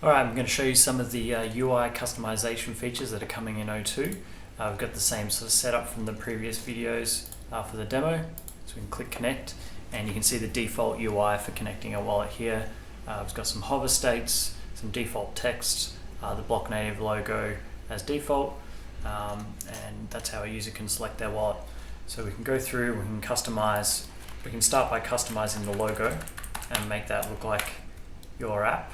Alright, I'm going to show you some of the UI customization features that are coming in O2. We've got the same sort of setup from the previous videos for the demo. So we can click connect and you can see the default UI for connecting a wallet here. We've got some hover states, some default text, the Blocknative logo as default, and that's how a user can select their wallet. So we can go through, we can customize, we can start by customizing the logo and make that look like your app.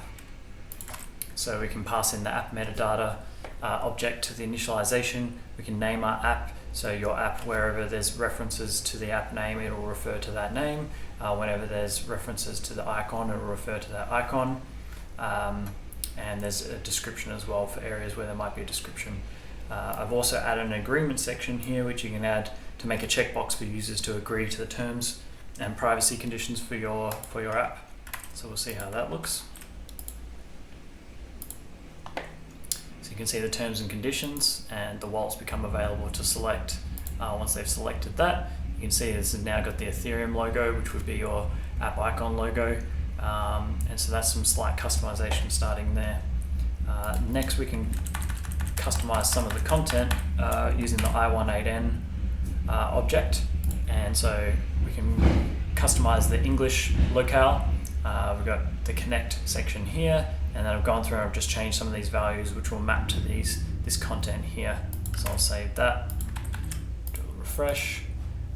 So we can pass in the app metadata object to the initialization. We can name our app, so your app, wherever there's references to the app name, it'll refer to that name. Whenever there's references to the icon, it'll refer to that icon. And there's a description as well for areas where there might be a description. I've also added an agreement section here, which you can add to make a checkbox for users to agree to the terms and privacy conditions for your app. So we'll see how that looks. So you can see the terms and conditions, and the wallets become available to select. Once they've selected that, you can see this has now got the Ethereum logo, which would be your app icon logo. And so that's some slight customization starting there. Next we can customize some of the content using the I18N object. And so we can customize the English locale. We've got the connect section here, and then I've gone through and I've just changed some of these values which will map to this content here. So I'll save that, do a refresh,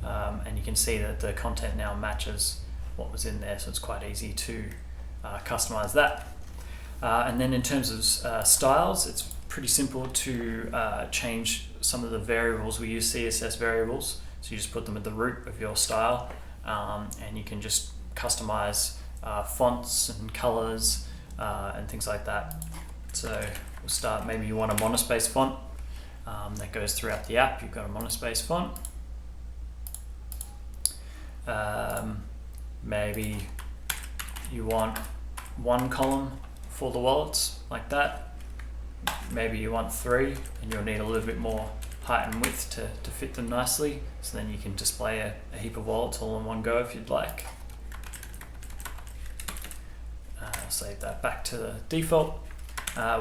and you can see that the content now matches what was in there, so it's quite easy to customize that. And then in terms of styles, it's pretty simple to change some of the variables. We use CSS variables, so you just put them at the root of your style, and you can just customize fonts and colors and things like that. So we'll start, maybe you want a monospace font that goes throughout the app. You've got a monospace font. Maybe you want one column for the wallets, like that. Maybe you want 3, and you'll need a little bit more height and width to fit them nicely. So then you can display a heap of wallets all in one go if you'd like. Save that back to the default.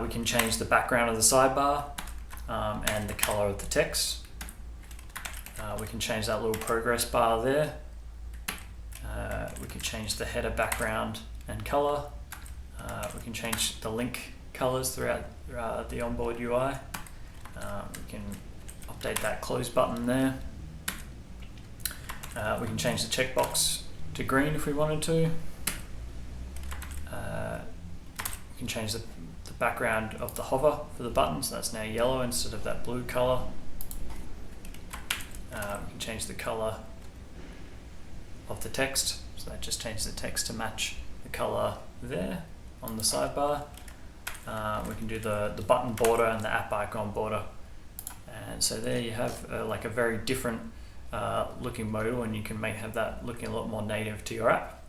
We can change the background of the sidebar and the color of the text. We can change that little progress bar there. We can change the header background and color. We can change the link colors throughout the Onboard UI. We can update that close button there. We can change the checkbox to green if we wanted to. We can change the background of the hover for the button, so that's now yellow instead of that blue color. We can change the color of the text, so that just changes the text to match the color there on the sidebar. We can do the button border and the app icon border, and so there you have like a very different looking modal, and you can have that looking a lot more native to your app.